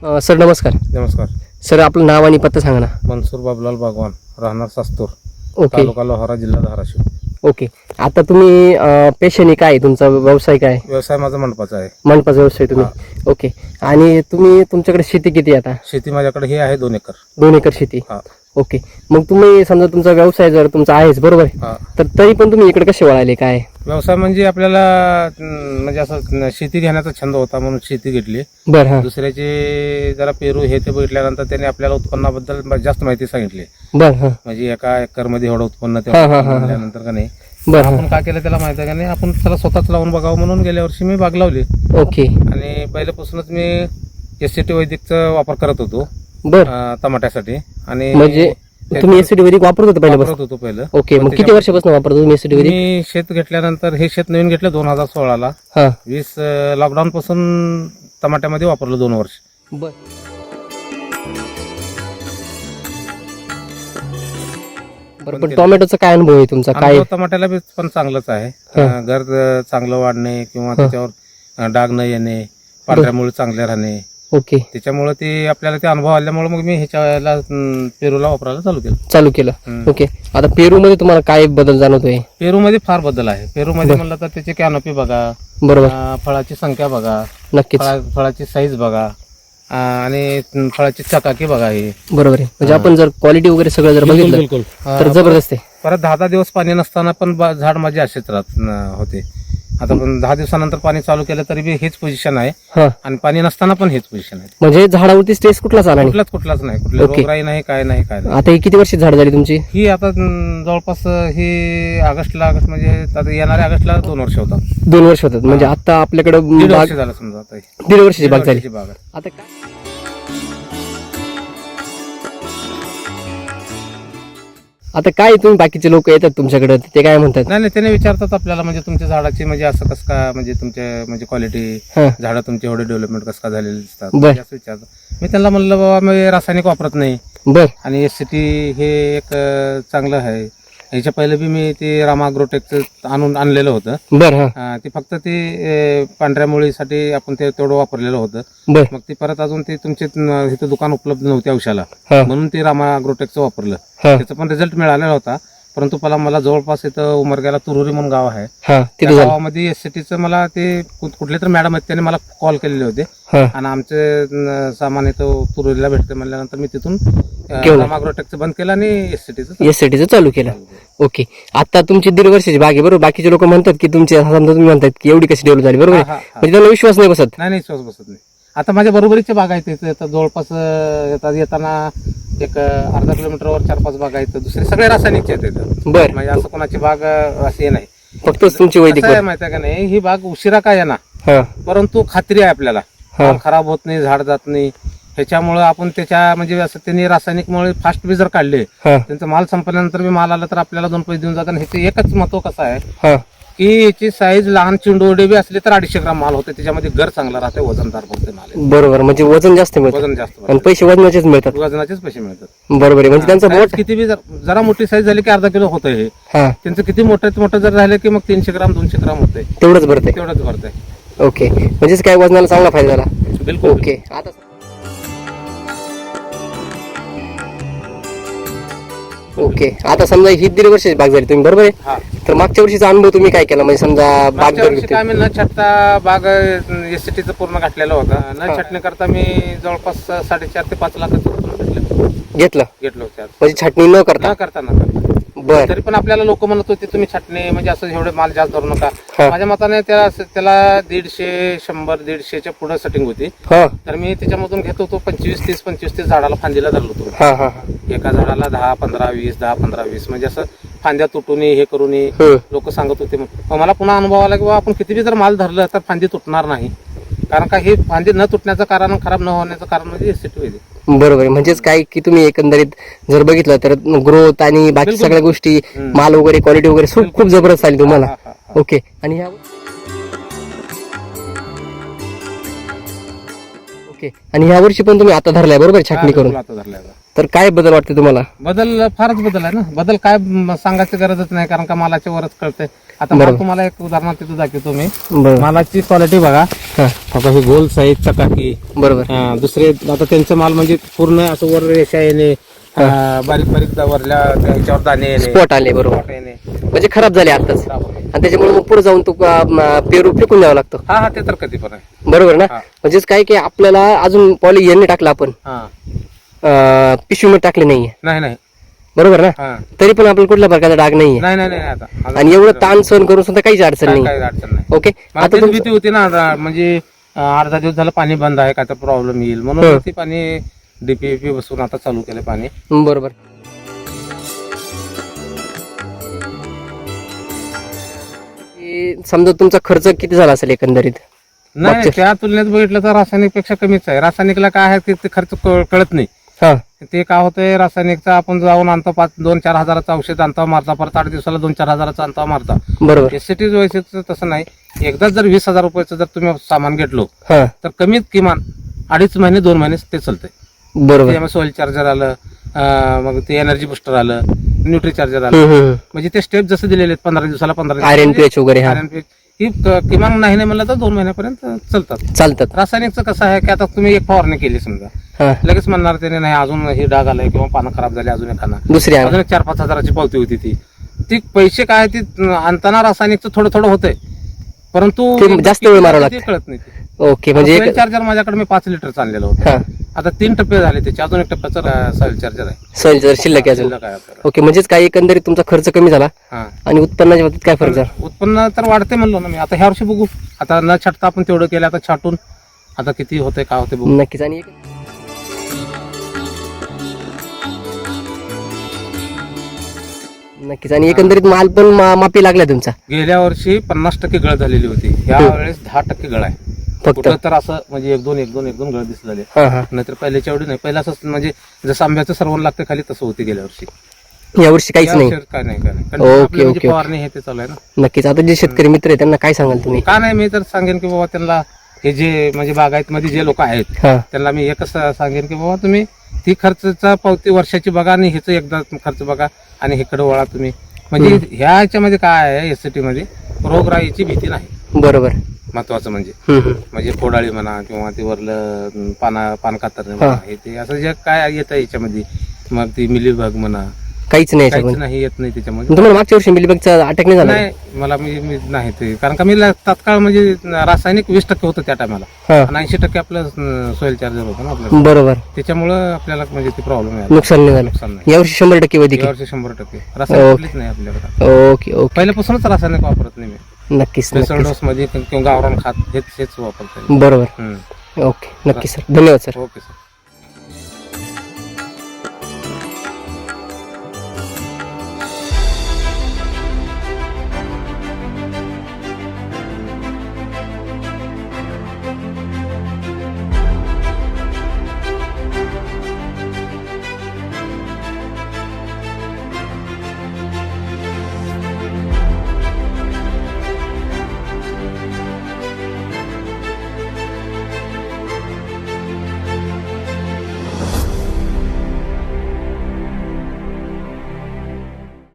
Sir नमस्कार. नमस्कार. Sir आपलं नाव आणि पत्ता सांगा ना. मनसूर बाबूलाल बागवान, राहणार सास्तूर, ओके तालुका लोहारा, जिल्हा धाराशिव. ओके. आता तुम्ही पेशनी काय तुमचा व्यवसाय काय? व्यवसाय माझा मंडपाचा आहे. मंडपाचा व्यवसाय तुम्ही. ओके. आणि तुम्ही तुमच्याकडे शेती किती आहे आता? शेती माझ्याकडे हे आहे 2 एकर. 2 एकर शेती. हा. ओके. मग तुम्ही समजा तुमचा व्यवसाय जर तुमचा आहेच बरोबर आहे, हा. तर तरी पण तुम्ही इकडे कसे वळाले काय? व्यवसाय म्हणजे आपल्याला म्हणजे असं शेती घेण्याचा छंद होता म्हणून शेती घेतली. बरं. हा. दुसऱ्याचे जरा पेरू हे ते बघितल्यानंतर त्यांनी आपल्याला उत्पन्नाबद्दल जास्त माहिती सांगितली. बरं. हा. म्हणजे एका एकर मध्ये एवढं उत्पन्न ते हा, हा, हा. म्हटल्यानंतर का नाही बरं. आपण काय केलं त्याला माहिती आहे का नाही, आपण त्याला स्वतःच लावून बघावं म्हणून गेल्या वर्षी मी बाग लावली. ओके. आणि पहिल्यापासूनच मी एससीटी वैदिकचा वापर करत होतो बरं. टमाट्यासाठी. आणि म्हणजे तुम्ही एसिडी वैदिक वापरत होता पहिल्यापासून? वापरत होतो पहिलं. ओके. मग किती वर्षापासून वापरतो तुम्ही एसिडी वैदिक? मी शेत घेतल्यानंतर हे शेत नवीन घेतलं 2016ला. हा. 20 लॉकडाऊन पासून टमाट्यामध्ये वापरलं 2 वर्ष. बर. बरं. पण टोमॅटोचा काय अनुभव आहे तुमचा? काय अनुभव टमाट्याला बी पण चांगलंच आहे. घर चांगलं वाढणे किंवा त्याच्यावर डाग न येणे, पांढऱ्या मुळे चांगले राहणे, ओके त्याच्यामुळे ते आपल्याला ते अनुभव आल्यामुळे मग मी ह्याच्याला पेरूला वापरायला चालू केलं. ओके. आता पेरू मध्ये तुम्हाला काय बदल जाणवतोय? पेरू मध्ये फार बदल आहे. पेरू मध्ये म्हणलं तर त्याची कॅनोपी बघा, बरोबर, फळाची संख्या बघा, नक्कीच, फळाची साईज बघा, आणि फळाची चकाकी बघा. हे बरोबर आहे. म्हणजे आपण जर क्वालिटी वगैरे सगळं जर बघितलं तर जबरदस्त आहे. परत 10 दिवस पाणी नसताना पण झाड माझे असेच राहत होते. आता पण 10 दिवसानंतर पाणी चालू केलं तरी बी हेच पोझिशन आहे. हा. आणि पाणी नसताना पण हेच पोझिशन आहे. म्हणजे झाडावरती स्ट्रेस कुठलाच आला नाही? कुठलाच नाही. कुठलं रोगराई नाही, काय नाही. आता ही किती वर्षी झाड झाली तुमची? ही आता जवळपास ही ऑगस्ट म्हणजे आता येणाऱ्या ऑगस्टला 2 वर्ष होतात. 2 वर्ष होतात. म्हणजे आता आपल्याकडे 1.5 वर्ष झालं समजा. आता 1.5 वर्षाची बाग झाली. बाग आहे. आता काय आता काय तुम्ही बाकीचे लोक येतात तुमच्याकडे, ते काय म्हणतात? नाही, त्याने विचारतात आपल्याला, म्हणजे तुमच्या झाडाची म्हणजे असं कसं का, म्हणजे तुमच्या म्हणजे क्वालिटी, झाडं तुमचे एवढे डेव्हलपमेंट कसं का झालेले दिसतात, म्हणजे असं विचारतात. मी त्यांना म्हणलं बाबा मी रासायनिक वापरत नाही. बर. आणि एससीटी हे एक चांगलं आहे. ह्याच्या पहिले बी मी ते रामा अग्रोटेकचं आणलेलं होतं. बर. ते फक्त ते पांढऱ्या मुळीसाठी आपण ते तेवढं वापरलेलं होतं. बर. मग ते परत अजून ते तुमचे इथं दुकान उपलब्ध नव्हते औषधाला, हा. म्हणून ते रामा अग्रोटेकचं वापरलं. हा. त्याचा पण रिझल्ट मिळालेला होता. परंतु मला जवळपास इथं उमरग्याला तुरुरी म्हणून गाव आहे. हा. त्या गावामध्ये एससीटीचं मला ते कुठले तर मॅडम आहेत, त्यांनी मला कॉल केलेले होते. हा. आणि आमचे सामान इथं तुरुरीला भेटते म्हणल्यानंतर मी तिथून रामा अग्रोटेकचं बंद केलं आणि एससीटीचं चालू केलं. ओके. आता तुमची 1.5 वर्षाची बाग आहे बरोबर. बाकीचे लोक म्हणतात की तुमची तुम्ही म्हणतात की एवढी कशी डेव्हलप झाली, बरोबर, म्हणजे त्यांना विश्वास नाही बसत. नाही, विश्वास बसत नाही. आता माझ्या बरोबरीच्या बाग आहेत तिथे जवळपास येताना एक अर्धा किलोमीटरवर 4-5 बाग आहेत. दुसरे सगळे रासायनिकचे आहेत तिथं. बर. म्हणजे असं कोणाची बाग अशी नाही, फक्त तुमची वैदिक माहिती आहे का नाही. ही बाग उशिरा काय आहे ना, परंतु खात्री आहे आपल्याला, खराब होत नाही, झाड जात नाही. ह्याच्यामुळे आपण त्याच्या म्हणजे असं त्यांनी रासायनिकमुळे फास्ट बी जर काढले, त्यांचा माल संपल्यानंतर बी माल आला तर आपल्याला 2 पैसे देऊन जातात. ह्याचे एकच महत्व कसं आहे की याची साईज लहान चिंडोडे बी असले तर 250 ग्राम माल होते. त्याच्यामध्ये घर चांगला राहते, वजनदार पडते माल. बरोबर, म्हणजे वजन जास्त मिळतं. वजन जास्त आणि पैसे वजनाचेच मिळतात. वजनाचेच पैसे मिळतात. बरोबर आहे. म्हणजे त्यांचा बोट किती बी जरा मोठी साईज झाली की अर्धा किलो होतं. हे त्यांचं किती मोठं जर झालं की मग 300 ग्राम 200 ग्राम होते. तेवढंच भरते. तेवढंच भरतंय. ओके. म्हणजेच काय वजनाला चांगला फायदा झाला. बिलकुल. ओके. आता समजा ही 1.5 वर्षाची बाग झाली तुम्ही, बरोबर आहे. तर मागच्या वर्षीचा अनुभव तुम्ही काय केला? म्हणजे समजा बाग काय मी न छटता बाग एससीटीचं पूर्ण घातलेलं होतं. न छटणी करता मी जवळपास 4.5 ते 5 लाखाचं घेतलं होतं. म्हणजे छाटणी न करता. बर. तरी पण आपल्याला लोक म्हणत होते तुम्ही छाटणी म्हणजे असं एवढे माल जास्त धरू नका. माझ्या मताने त्याला 150, 100, 150च्या पुढे सेटिंग होती. तर मी त्याच्यामधून घेत होतो 25-30 झाडाला फांदीला धरलो होतो. एका झाडाला 10, 15, 20, 10, 15, 20 म्हणजे असं फांद्या तुटून हे करून लोक सांगत होते. मग मला पुन्हा अनुभव आला की आपण किती बी जर माल धरलं तर फांदी तुटणार नाही. कारण का हे फांदी न तुटण्याचं कारण, खराब न होण्याचं कारण म्हणजे एससीटी वैदिक. बरोबर आहे. म्हणजेच काय की तुम्ही एकंदरीत जर बघितलं तर ग्रोथ आणि बाकी सगळ्या गोष्टी, माल वगैरे, क्वालिटी वगैरे खूप जबरदस्त आली तुम्हाला. ओके. आणि ह्या वर्षी पण तुम्ही आता धरलाय बरोबर छाटणी करून? आता धरलाय. तर काय बदल वाटते तुम्हाला? बदल फारच बदल आहे ना. बदल काय सांगायची गरजच नाही, कारण का मालाच्या वरच कळतंय. आता मला तुम्हाला एक उदाहरण तिथं दाखवतो मी. बरोबर. मालाची क्वालिटी बघा. हा. आता हे गोल साईज चकाकी. बरोबर. दुसरे आता त्यांचं माल म्हणजे पूर्ण असं वर रेषा येणे, बारीक बारीक वरल्या ह्याच्यावर दाणे येणे, स्पॉट आले. बरोबर. स्पॉट येणे. म्हणजे खराब झाले आताच, आणि त्याच्यामुळे मग पुढे जाऊन तो पेरू फेकून द्यावा लागतो. हा ते तर कधी पण आहे. बरोबर ना. हा. म्हणजेच काय की आपल्याला अजून पॉली यांनी टाकलं आपण, पिशवीमध्ये टाकले नाहीये. नाही. बरोबर ना. हा. तरी पण आपल्याला कुठल्या प्रकारचा डाग नाहीये. नाही आता आणि एवढं ताण सहन करून सुद्धा काहीच अडचण नाही. काही अडचण नाही. ओके. मला आता तेच भीती होती ना, म्हणजे अर्धा दिवस झाला पाणी बंद आहे, काय तर प्रॉब्लेम येईल म्हणून ते पाणी डीपीपी बसून आता चालू केलं पाणी. बरोबर. समजा तुमचा खर्च किती झाला असेल एकंदरीत? नाही, त्या तुलनेत बघितलं तर रासायनिक पेक्षा कमीच आहे. रासायनिकला काय आहे की ते खर्च कळत नाही. हा. ते काय होतंय, रासायनिकचा आपण जाऊन आणतो 2-4 हजाराचं औषध आणता मारता, परत 8 दिवसाला 2-4 हजाराचं आणता मारता. बरोबर. एसटी वैशिष्ट्य तसं नाही. एकदाच जर 20,000 रुपयाचं जर तुम्ही सामान घेतलो हा. तर कमीत किमान 2.5 महिने 2 महिने ते चालतंय. बरोबर. त्यामध्ये सॉइल चार्जर आलं, मग ते एनर्जी बुस्टर आलं, न्यूट्री चार्जर आलं, म्हणजे ते स्टेप जसं दिलेले आहेत 15 दिवसाला 15 आयरन पीएच वगैरे. हा. आयरन पीएच ही किमान नाही म्हणलं तर 2 महिन्यापर्यंत चालतात. रासायनिकचं कसं आहे की आता तुम्ही एक फवारणी केली समजा, हा. लगेच म्हणणार त्याने नाही अजून हे डाग आलाय किंवा पानं खराब झाले, अजून एखादा दुसरी अजून 4-5 हजाराची पावती होती. ती पैसे काय ती आणताना रासायनिकचं थोडं थोडं होतंय, परंतु ते जास्त वेळ मारावं लागतं. कळत नाही. ओके. म्हणजे सॉइल चार्जर माझ्याकडे मी 5 लिटर आणलेलं होतं. हा. आता 3 टप्पे झाले त्याचे, अजून 1 टप्प्याचं सॉइल चार्जर आहे. सॉइल जर शिल्लक आहे अजून. शिल्लक आहे आपल्याला. ओके. म्हणजेच काय एकंदरीत तुमचा खर्च कमी झाला हा. आणि उत्पन्नाच्या बाबतीत काय फरक झाला? उत्पन्न तर वाढते म्हणलो ना मी. आता ह्या वर्षी बघू, आता न छाटता आपण तेवढं केलं, आता छाटून आता किती होतंय काय होते बघू. नक्कीच. आणि नक्कीच. आणि एकंदरीत माल पण मापी लागला तुमचा. गेल्या वर्षी 50% गळ झालेली होती, या वेळेस 10% गळ आहे फक्त. कुठं तर असं म्हणजे 1-2 गळ दिसलेले. हा. हा. नाहीतर पहिल्याच्या एवढी नाही. पहिला असं म्हणजे जसं आंब्याचं सरवण लागतं खाली तसं होते गेल्या वर्षी. यावर्षी काहीच नाही. यावर्षी काय नाही. Okay, okay. फवारणी हे ते चालू आहे ना. नक्कीच. आता जे शेतकरी मित्र आहेत त्यांना काय सांगाल तुम्ही? का नाही, मी तर सांगेन की बाबा त्यांना हे जे म्हणजे बागायत मध्ये जे लोक आहेत हा. त्यांना मी एकच सांगेन की बाबा तुम्ही ती खर्चचा पावती वर्षाची बघा आणि ह्याचं एकदा खर्च बघा आणि इकडे वळा तुम्ही. म्हणजे ह्या ह्याच्यामध्ये काय आहे, एसटी मध्ये रोगराईची भीती नाही. बरोबर. महत्वाचं म्हणजे हम्म. म्हणजे फोडाळी म्हणा किंवा ते वरलं पान कातरणे म्हणा, हे ते असं जे काय येतं याच्यामध्ये, मग ती मिलीबग म्हणा, काहीच नाही काहीच याच्यामध्ये. नाही येत नाही त्याच्यामध्ये. तुम्हाला मागच्या वर्षी मिलीबगचा अटॅक नाही झाला? नाही, मला मी नाही ते, कारण का मी तात्काळ म्हणजे रासायनिक 20% होतं त्या टायमाला हा. आणि 80% आपलं सॉइल चार्जर होतं ना आपल्याला, बरोबर. त्याच्यामुळं आपल्याला म्हणजे ते प्रॉब्लेम आहे. नुकसान नाही झालं. नुकसान नाही. यावर्षी 100% वधिक आहे. यावर्षी 100% रासायनिक कुठलीच नाही आपल्याकडे. ओके. ओके. पहिल्यापासूनच रासायनिक वापरत नाही मी. नक्कीच. बेसल नक्कीच. डोस मध्ये किंवा गावरान खात हेच वापरतो. बरोबर. ओके. नक्की सर. धन्यवाद सर. Okay sir.